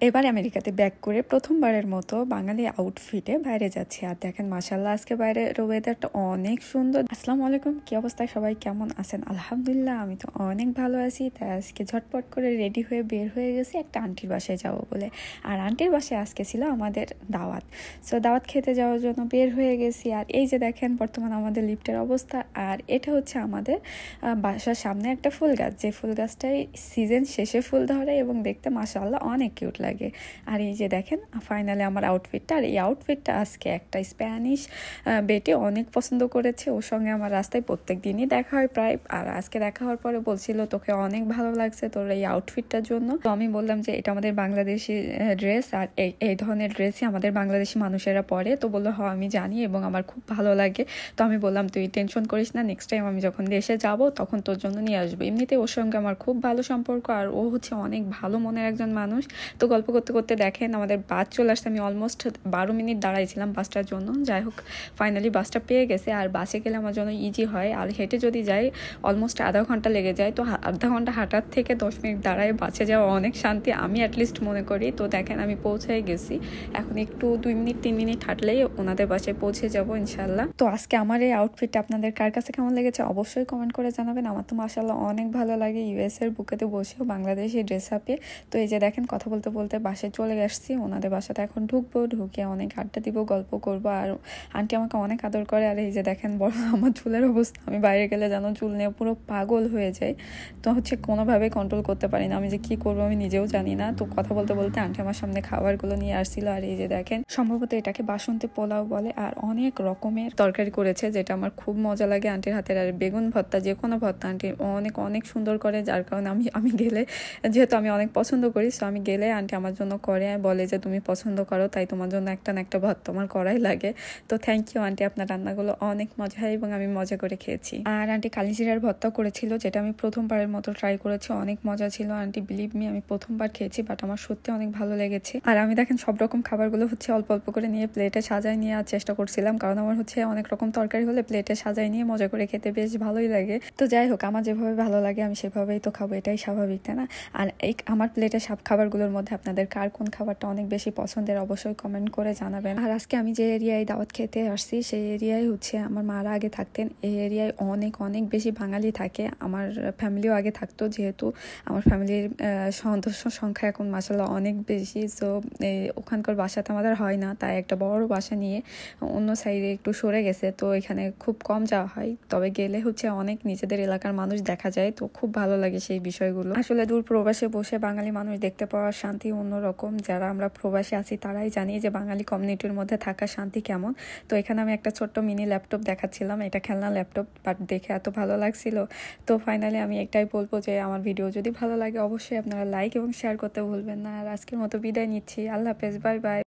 এবার আমেরিকাতে ব্যাক করে প্রথমবারের মতো বাঙালি আউটফিটে বাইরে যাচ্ছি। আর দেখেন মাশাআল্লাহ আজকে বাইরের ওয়েদারটা অনেক সুন্দর। আসসালামু আলাইকুম, কি অবস্থা, সবাই কেমন আছেন? আলহামদুলিল্লাহ আমি তো অনেক ভালো আছি। তাই আজকে ঝটপট করে রেডি হয়ে বের হয়ে গেছি একটা আন্টির বাসায় যাব বলে। আর আন্টির বাসায় আজকে ছিল আমাদের দাওয়াত। সো দাওয়াত খেতে যাওয়ার জন্য বের হয়ে গেছি। আর এই যে দেখেন বর্তমান আমাদের লিফটের অবস্থা। আর এটা হচ্ছে আমাদের বাসার সামনে একটা ফুল গাছ, যে ফুল গাছটাই সিজন শেষে ফুল ধরে এবং দেখতে মাশাআল্লাহ অনেক কিউট লাগে। আর এই যে দেখেন ফাইনালি আমার আউটফিটটা। আর এই আউটফিটটা আজকে একটা স্প্যানিশ বেটি অনেক পছন্দ করেছে। ওর সঙ্গে আমার রাস্তায় প্রত্যেক দিনই দেখা হয় প্রায়। আর আজকে দেখা হওয়ার পরে বলছিল তোকে অনেক ভালো লাগছে তোর এই আউটফিটটার জন্য। তো আমি বললাম যে এটা আমাদের বাংলাদেশি ড্রেস, আর এই ধরনের ড্রেসই আমাদের বাংলাদেশি মানুষেরা পরে। তো বললো হ আমি জানি এবং আমার খুব ভালো লাগে। তো আমি বললাম তুই টেনশন করিস না, নেক্সট টাইম আমি যখন দেশে যাব তখন তোর জন্য নিয়ে আসবো। এমনিতে ওর সঙ্গে আমার খুব ভালো সম্পর্ক, আর ও হচ্ছে অনেক ভালো মনের একজন মানুষ। তো গল্প করতে করতে দেখেন আমাদের বাস চলে আসছে। আমি অলমোস্ট 12 মিনিট দাঁড়াইছিলাম বাসটার জন্য। যাই হোক ফাইনালি বাসটা পেয়ে গেছে। আর বাসে গেলে আমার জন্য ইজি হয়, আর হেঁটে যদি যাই অলমোস্ট আধা ঘন্টা লেগে যায়। তো আধা ঘন্টা হাঁটার থেকে 10 মিনিট দাঁড়ায় বাসে যাওয়া অনেক শান্তি, আমি অ্যাটলিস্ট মনে করি। তো দেখেন আমি পৌঁছে গেছি। এখন একটু 2 মিনিট 3 মিনিট হাঁটলেই ওনাদের বাসায় পৌঁছে যাব ইনশাল্লাহ। তো আজকে আমার এই আউটফিটটা আপনাদের কার কাছে কেমন লেগেছে অবশ্যই কমেন্ট করে জানাবেন। আমার তো মাশাআল্লাহ অনেক ভালো লাগে ইউএস এর বুকেতে বসেও বাংলাদেশি ড্রেস আপে। তো এই যে দেখেন কথা বলতে বলতে বাসায় চলে আসছি। ওনাদের বাসাতে এখন ঢুকবো, ঢুকে অনেক আড্ডা দিব, গল্প করবো। আর আন্টি আমাকে অনেক আদর করে। আর এই যে দেখেন বড় আমার চুলের অবস্থা, আমি বাইরে গেলে যেন চুল নিয়ে পুরো পাগল হয়ে যায়। তো হচ্ছে কোনোভাবে কন্ট্রোল করতে পারি না, আমি যে কি করবো আমি নিজেও জানি না। তো কথা বলতে বলতে আন্টি আমার সামনে খাবারগুলো নিয়ে আসছিল। আর এই যে দেখেন সম্ভবত এটাকে বাসন্তী পোলাও বলে, আর অনেক রকমের তরকারি করেছে যেটা আমার খুব মজা লাগে আন্টির হাতের। আর বেগুন ভর্তা, যে কোনো ভর্তা আন্টি অনেক অনেক সুন্দর করে, যার কারণে আমি গেলে, যেহেতু আমি অনেক পছন্দ করি, সো আমি গেলে আন্টি আমার জন্য করে, বলে যে তুমি পছন্দ করো তাই তোমার জন্য একটা না একটা ভর্তা আমার করাই লাগে। তো থ্যাংক ইউ আন্টি, আপনার রান্নাগুলো অনেক মজা হয় এবং আমি মজা করে খেয়েছি। আর আন্টি কালিজিরার ভর্তা করেছিল, যেটা আমি প্রথমবারের মতো ট্রাই করেছি, অনেক মজা ছিল আন্টি, বিলিভ মি আমি প্রথমবার খেয়েছি বাট আমার সত্যি অনেক ভালো লেগেছে। আর আমি দেখেন সব রকম খাবারগুলো হচ্ছে অল্প অল্প করে নিয়ে প্লেটে সাজায় নিয়ে চেষ্টা করছিলাম, কারণ আমার হচ্ছে অনেক রকম তরকারি হলে প্লেটে সাজায় নিয়ে মজা করে খেতে বেশ ভালোই লাগে। তো যাই হোক আমার যেভাবে ভালো লাগে আমি সেভাবেই তো খাবো, এটাই স্বাভাবিক তাই না? আর এই আমার প্লেটে সব খাবারগুলোর মধ্যে আপনাদের কার কোন খাবারটা অনেক বেশি পছন্দের অবশ্যই কমেন্ট করে জানাবেন। আর আজকে আমি যে এরিয়ায় দাওয়াত খেতে আসছি সেই এরিয়ায় হচ্ছে আমার মারা আগে থাকতেন। এই এরিয়ায় অনেক অনেক বেশি বাঙালি থাকে, আমার ফ্যামিলিও আগে থাকতো, যেহেতু আমার ফ্যামিলির সদস্য সংখ্যা এখন মাশাআল্লাহ অনেক বেশি। সো ওখানকার বাসাতে আমাদের হয় না, তাই একটা বড় বাসা নিয়ে অন্য সাইডে একটু সরে গেছে। তো এখানে খুব কম যাওয়া হয়, তবে গেলে হচ্ছে অনেক নিজেদের এলাকার মানুষ দেখা যায়, তো খুব ভালো লাগে সেই বিষয়গুলো। আসলে দূর প্রবাসে বসে বাঙালি মানুষ দেখতে পাওয়ার শান্তি অন্যরকম। যারা আমরা প্রবাসে আছি তারাই জানি যে বাঙালি কমিউনিটির মধ্যে থাকা শান্তি কেমন। তো এখানে আমি একটা ছোট্ট মিনি ল্যাপটপ দেখাচ্ছিলাম, এটা খেলনা ল্যাপটপ, বাট দেখে এত ভালো লাগছিল। তো ফাইনালি আমি একটাই বলবো যে আমার ভিডিও যদি ভালো লাগে অবশ্যই আপনারা লাইক এবং শেয়ার করতে ভুলবেন না। আর আজকের মতো বিদায় নিচ্ছি, আল্লাহ হাফেজ, বাই বাই।